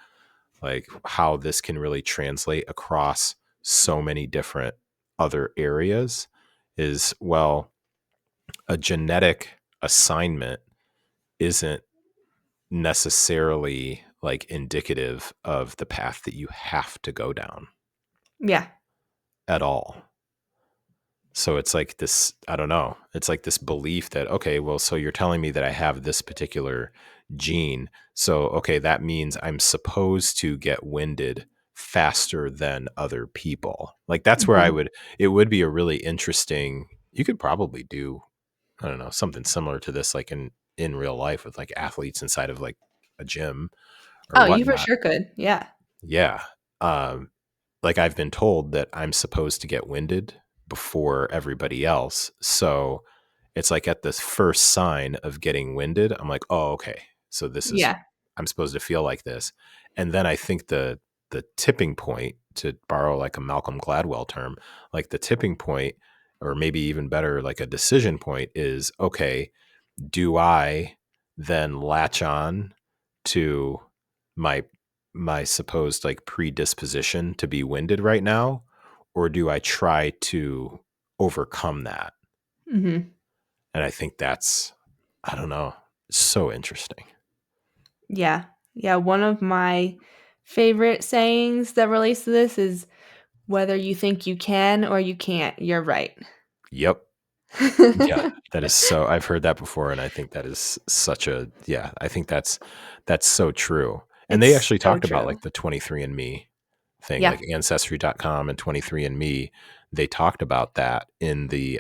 like how this can really translate across so many different other areas. Is, well, a genetic assignment isn't necessarily like indicative of the path that you have to go down Yeah. at all. So it's like this, I don't know, it's like this belief that, okay, well, so you're telling me that I have this particular gene. So, okay, that means I'm supposed to get winded faster than other people. Like, that's where Mhm. it would be a really interesting, you could probably do, I don't know, something similar to this, like in real life with like athletes inside of like a gym or Oh, you for whatnot. sure could. Yeah. Yeah. Um, like, I've been told that I'm supposed to get winded before everybody else. So it's like at the first sign of getting winded, I'm like, oh, okay. So this is, Yeah. I'm supposed to feel like this. And then I think the tipping point, to borrow like a Malcolm Gladwell term, like the tipping point, or maybe even better, like a decision point is, okay, do I then latch on to my supposed like predisposition to be winded right now, or do I try to overcome that? Mhm. And I think that's, I don't know, so interesting. Yeah. Yeah. One of my favorite sayings that relates to this is whether you think you can or you can't, you're right. Yep. Yeah, that is so, I've heard that before, and I think that is such a, yeah, I think that's so true. And they It's actually so talked about true. like the 23andMe thing, Yeah. like ancestry.com and 23andMe. They talked about that in the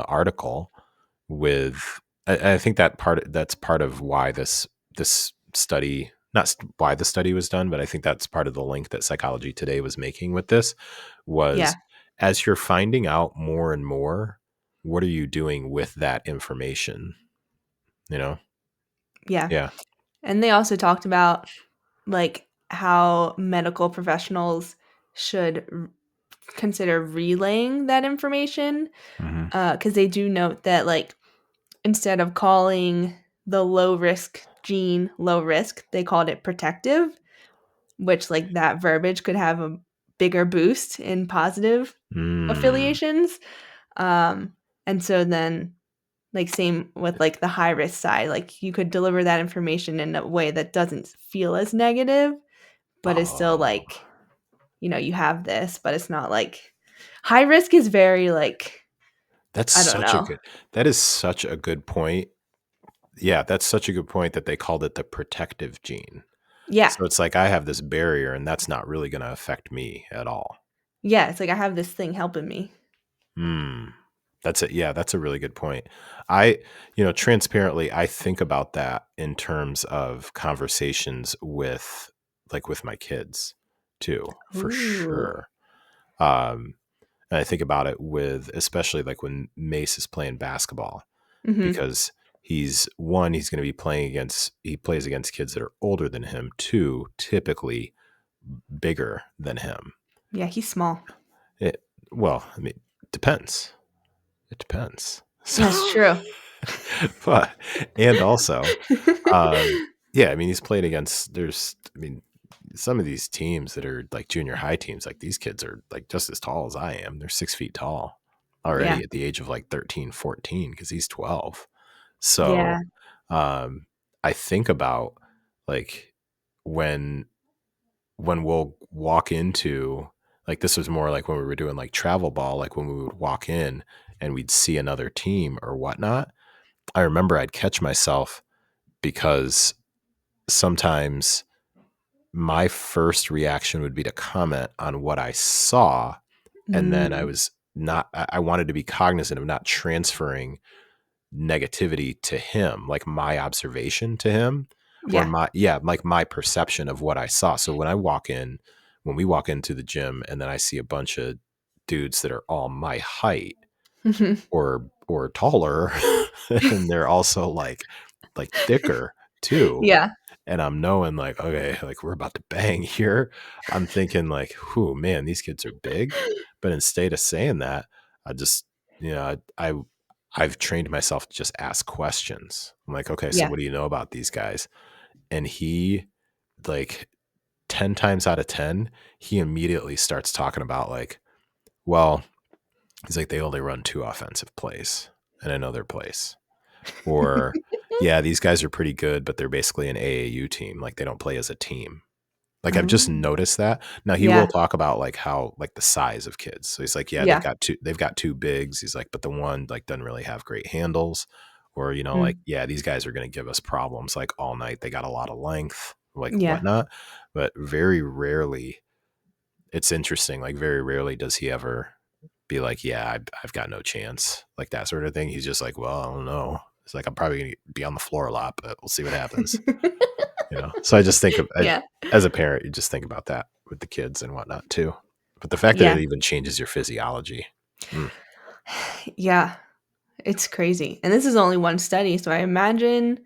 article with, I think that's part of why this study, not why the study was done, but I think that's part of the link that Psychology Today was making with this was, Yeah. as you're finding out more and more, what are you doing with that information? You know? Yeah. Yeah. And they also talked about like how medical professionals should consider relaying that information, Hmm. because they do note that like instead of calling the low risk gene low risk, they called it protective, which like that verbiage could have a bigger boost in positive Mm. affiliations. Um, and so then like same with like the high risk side, like you could deliver that information in a way that doesn't feel as negative, but is still Oh, like, you have this, but it's not like high risk is very like, that's I don't such a know. good, that is such a good point. Yeah, that's such a good point that they called it the protective gene. Yeah. So it's like I have this barrier and that's not really going to affect me at all. Yeah. It's like I have this thing helping me. Hmm. That's it. Yeah, that's a really good point. I, transparently, I think about that in terms of conversations with, like, with my kids too, for Ooh. sure. Um, and I think about it with, especially like when Mace is playing basketball, Hmm. because he's going to be he plays against kids that are older than him, two, typically bigger than him. Yeah. He's small. It, well, I mean, depends. It depends. So, That's true. but, and also, yeah, I mean, he's played against, I mean, some of these teams that are like junior high teams, like these kids are like just as tall as I am. They're 6 feet tall Yeah. already at the age of like 13, 14, because he's 12. Yeah. So, um, I think about like when we'll walk into, like, this was more like when we were doing like travel ball, like when we would walk in and we'd see another team or whatnot. I remember I'd catch myself because sometimes my first reaction would be to comment on what I saw. And then Mm. I wanted to be cognizant of not transferring negativity to him, like my observation to him, or Yeah. like my perception of what I saw. So when we walk into the gym and then I see a bunch of dudes that are all my height Mhm. or taller, and they're also like thicker too, Yeah. and I'm knowing like, okay, like we're about to bang here. I'm thinking like, whoo, man, these kids are big. But instead of saying that, I just, I've trained myself to just ask questions. I'm like, okay, so Yeah. what do you know about these guys? And he, like, 10 times out of 10, he immediately starts talking about like, well, he's like, they only run 2 offensive plays and I know their plays. Or, yeah, these guys are pretty good, but they're basically an AAU team. Like they don't play as a team. Like I've just Oh. noticed that. Now he will Yeah. talk about like how like the size of kids. So he's like, yeah, Yeah. they've got two bigs. He's like, but the one like doesn't really have great handles. Or, like, Mm. yeah, these guys are gonna give us problems like all night. They got a lot of length, like Yeah. whatnot. But very rarely, it's interesting, like very rarely does he ever be like, yeah, I've got no chance, like that sort of thing. He's just like, well, I don't know. It's like, I'm probably going to be on the floor a lot, but we'll see what happens. So I just think Yeah. as a parent, you just think about that with the kids and whatnot too. But the fact that Yeah. it even changes your physiology. Mm, Yeah. It's crazy. And this is only one study, so I imagine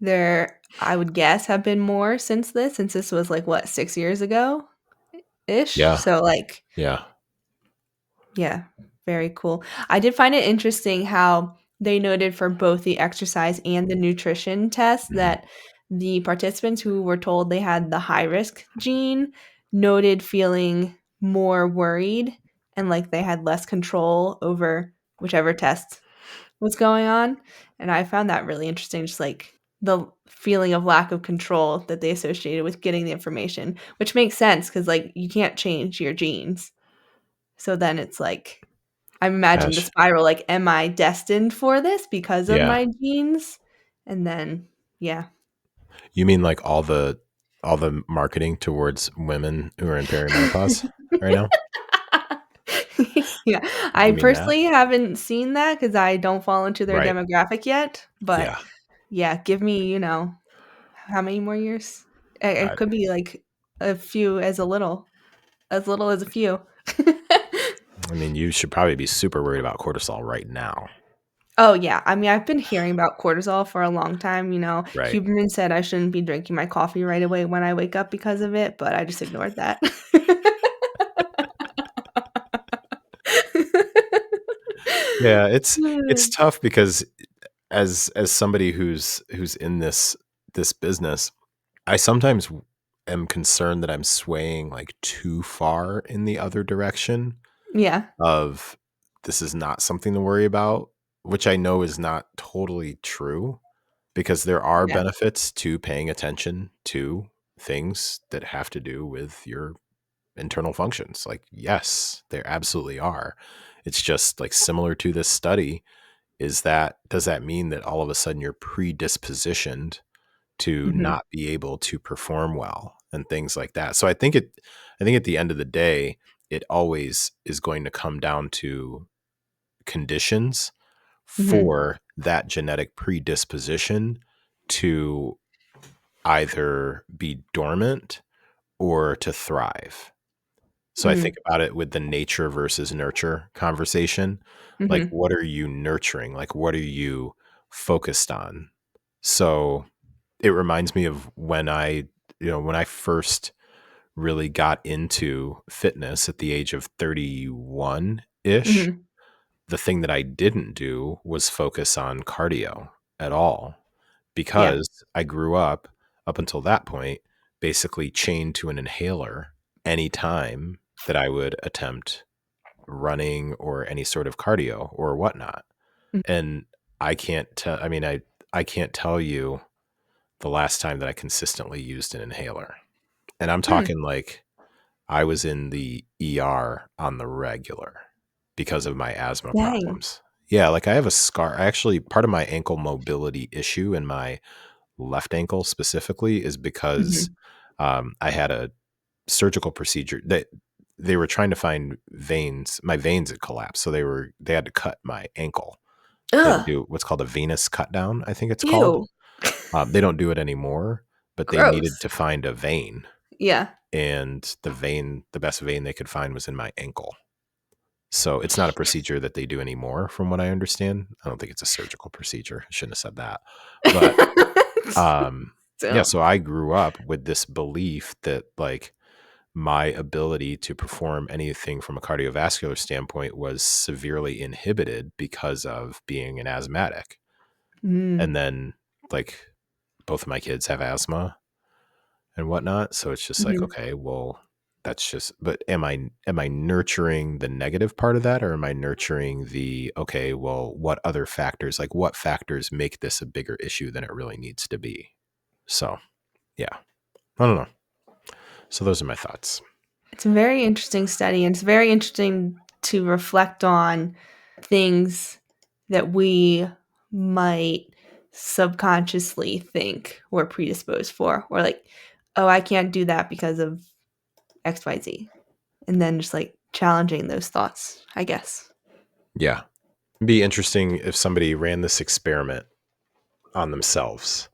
there I would guess have been more since this was like what, 6 years ago ish. yeah. So like Yeah. yeah, very cool. I did find it interesting how they noted for both the exercise and the nutrition test Hmm. that the participants who were told they had the high risk gene noted feeling more worried and like they had less control over whichever test what's going on. And I found that really interesting, just like the feeling of lack of control that they associated with getting the information, which makes sense because like you can't change your genes. So then it's like I imagine the Gosh. spiral, like, am I destined for this because of Yeah. my genes? And then, yeah. You mean like all the marketing towards women who are in perimenopause right now? Yeah, I You mean that? personally haven't seen that because I don't fall into their Right. demographic yet, but Yeah. yeah, give me, how many more years? It I could be, like, a few as little as a few. I mean, you should probably be super worried about cortisol right now. Oh, yeah, I mean, I've been hearing about cortisol for a long time, Right. Huberman said I shouldn't be drinking my coffee right away when I wake up because of it, but I just ignored that. Yeah, it's tough because as somebody who's in this business, I sometimes am concerned that I'm swaying like too far in the other direction Yeah, of this is not something to worry about, which I know is not totally true because there are yeah, benefits to paying attention to things that have to do with your internal functions. Like, yes, there absolutely are. It's just like similar to this study. Does that mean that all of a sudden you're predispositioned to mhm, not be able to perform well and things like that? So I think at the end of the day, it always is going to come down to conditions mhm, for that genetic predisposition to either be dormant or to thrive. So I think mm, about it with the nature versus nurture conversation. Like, mhm, what are you nurturing? Like, what are you focused on? So it reminds me of when I first really got into fitness at the age of 31 ish. mhm, The thing that I didn't do was focus on cardio at all yeah, because I grew up until that point, basically chained to an inhaler anytime that I would attempt running or any sort of cardio or whatnot. mm, And I can't tell, I mean, I can't tell you the last time that I consistently used an inhaler. And I'm hmm, talking like I was in the ER on the regular because of my asthma dang, problems. Yeah, like I have a scar. Actually, part of my ankle mobility issue in my left ankle specifically is because mhm, I had a surgical procedure that they were trying to find veins. My veins had collapsed, so they had to cut my ankle. They had to ugh, do what's called a venous cut down, I think it's called. ew, They don't do it anymore, but they needed gross, to find a vein, yeah, and the best vein they could find was in my ankle. So it's not a procedure that they do anymore, from what I understand. I don't think it's a surgical procedure. I shouldn't have said that, but um, yeah. so, So I grew up with this belief that like my ability to perform anything from a cardiovascular standpoint was severely inhibited because of being an asthmatic. mm, And then, like, both of my kids have asthma and whatnot. So it's just like, mhm. okay, well, that's just, but am I nurturing the negative part of that, or am I nurturing the, okay, well, what factors make this a bigger issue than it really needs to be? So, yeah, I don't know. So those are my thoughts. It's a very interesting study, and it's very interesting to reflect on things that we might subconsciously think we're predisposed for, or like, oh, I can't do that because of XYZ. And then just like challenging those thoughts, I guess. Yeah. It'd be interesting if somebody ran this experiment on themselves.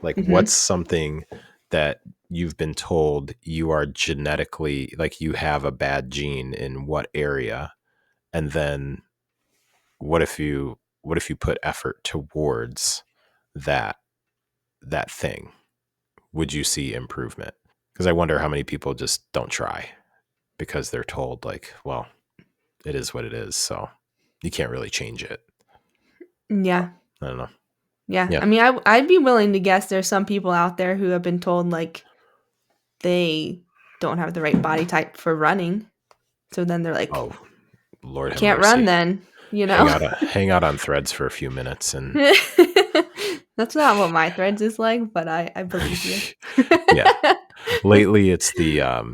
Like, what's Hmm. something that you've been told you are genetically, like, you have a bad gene in what area? And then what if you put effort towards that thing? Would you see improvement? Because I wonder how many people just don't try because they're told like, well, it is what it is, so you can't really change it. So, Yeah. I don't know. Yeah. Yeah. I mean, I'd be willing to guess there's some people out there who have been told like they don't have the right body type for running. So then they're like, Oh, Lord have can't run mercy. then. you know? hang out on Threads for a few minutes and That's not what my Threads is like, but I believe you. yeah. Lately it's the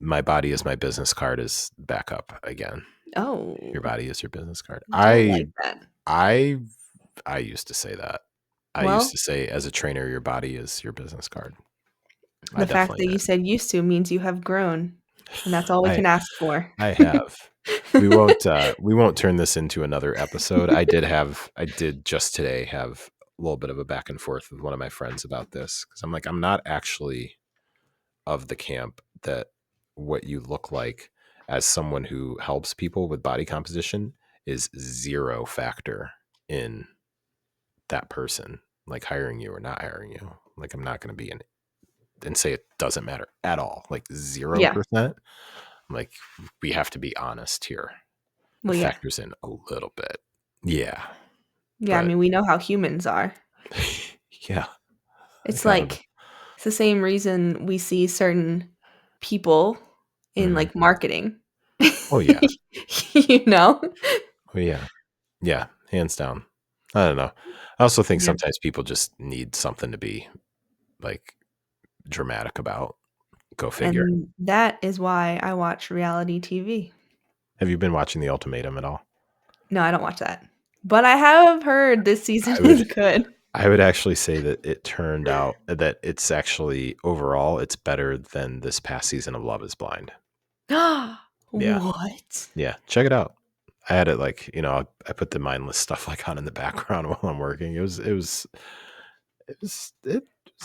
my body is my business card is back up again. Oh, Your body is your business card. don't like that. I I used to say that. I used Well, to say as a trainer, your body is your business card. I the fact definitely that you did. said used to means you have grown, and that's all we I can ask for. I have. We won't turn this into another episode. I did just today have a little bit of a back and forth with one of my friends about this because I'm like, I'm not actually of the camp that what you look like as someone who helps people with body composition is zero factor in that person, like hiring you or not hiring you. Like I'm not going to be in and say it doesn't matter at all, like Yeah. 0%. I'm like, we have to be honest here. It Well, yeah. factors in a little bit. Yeah. Yeah, I But mean, we know how humans are. yeah, It's like I don't know. like it's the same reason we see certain people in, Mhm. like, marketing. Oh yeah. You know? Oh yeah. Yeah. Hands down. I don't know. I also think Yeah. sometimes people just need something to be like dramatic about. Go figure. And that is why I watch reality TV. Have you been watching The Ultimatum at all? No, I don't watch that. But I have heard this season I is would good. I would actually say that it turned out that it's actually overall it's better than this past season of Love is Blind. Yeah. What? Yeah. Check it out. I had it like, I put the mindless stuff like on in the background while I'm working. It was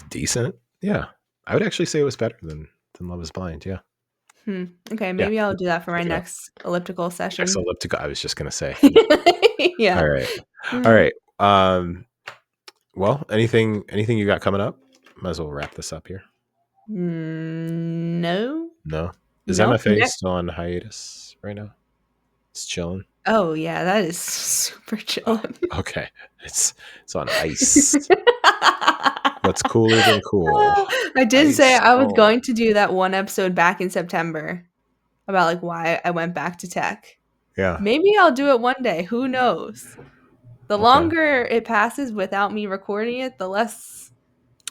decent. Yeah. I would actually say it was better than Love is Blind. Yeah. Hmm, okay, Yeah. maybe I'll do that for my Check it out. next elliptical Next session. elliptical. I was just gonna say. Yeah. Yeah. All right. All Mm, right. Well, anything you got coming up? Might as well wrap this up here. no. No. Is Nope, MFA still on hiatus right now? It's chilling. oh, yeah, that is super Oh, chillin'. okay. It's on ice. What's cooler than cool? I did say Ice. I was Oh, going to do that one episode back in September about, like, why I went back to tech. yeah. Maybe I'll do it one day, who knows? The Okay. longer it passes without me recording it, the less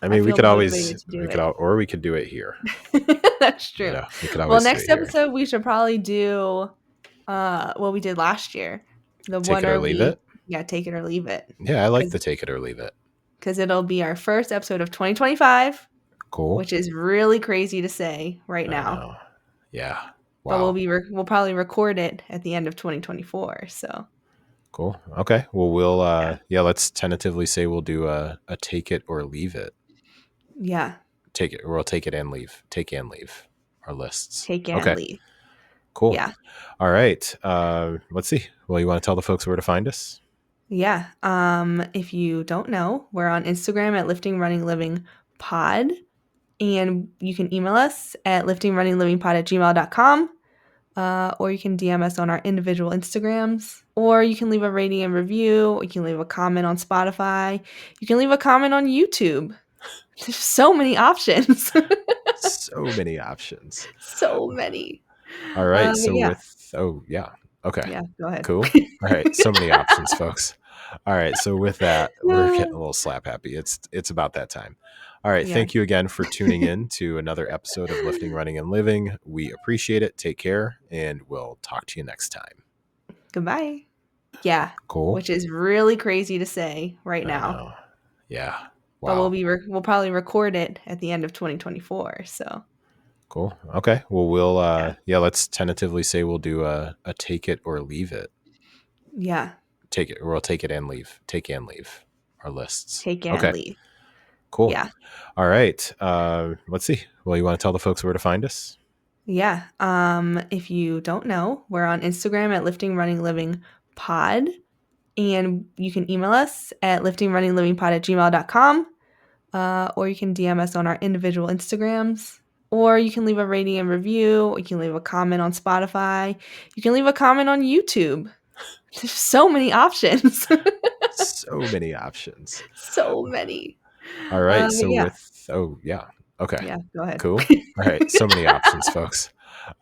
I I mean, feel motivated to do it. or we could do it here. That's true. We could Well, always do it next here. episode, we should probably do, what we did last year. The Take one it or where leave we it. yeah, take it or leave it, Yeah, I like because the take it or leave it. it'll be our first episode of 2025, Cool. which is really crazy to say right I now, know. Yeah. but Wow. we'll probably record it at the end of 2024, so Cool. Okay. Well, we'll yeah. let's tentatively say we'll do a take it or leave it. Yeah, Take it, or we'll take it and leave. Take and leave our lists. take and Okay. leave. Cool. Yeah. All right. Let's see. Well, you want to tell the folks where to find us? Yeah, if you don't know, we're on Instagram at Lifting Running Living Pod, and you can email us at liftingrunnинglivingpod@gmail.com, or you can DM us on our individual Instagrams, or you can leave a rating and review, or you can leave a comment on Spotify, you can leave a comment on YouTube. There's so many options. So many options. So many. All right. But So yeah, oh yeah. Okay. yeah, go ahead. Cool. All right. So many options, folks. All right. So with that, we're getting a little slap happy. It's about that time. All right. Yeah, Thank you again for tuning in to another episode of Lifting, Running, and Living. We appreciate it. Take care, and we'll talk to you next time. goodbye. Yeah, Cool. which is really crazy to say right I now. know. Yeah. But Wow. we'll probably record it at the end of 2024, so Cool. Okay. Well, we'll yeah. let's tentatively say we'll do a take it or leave it. Yeah, Take it, or we'll take it and leave. Take and leave our lists. take and Okay. leave. Cool. Yeah. All right. Let's see. Well, you want to tell the folks where to find us? Yeah, if you don't know, we're on Instagram at Lifting Running Living Pod, and you can email us at liftingrunningLivingPod@gmail.com, or you can DM us on our individual Instagrams, or you can leave a rating and review, or you can leave a comment on Spotify, you can leave a comment on YouTube. There's so many options. So many options. So many. All right. But So yeah. oh yeah. Okay. Yeah, go ahead. Cool. All right. So many options, folks.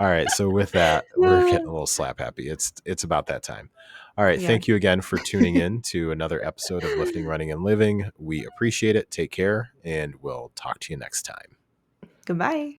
All right. So with that, we're getting a little slap happy. It's about that time. All right. We are. Thank you again for tuning in to another episode of Lifting, Running, and Living. We appreciate it. Take care, and we'll talk to you next time. Goodbye.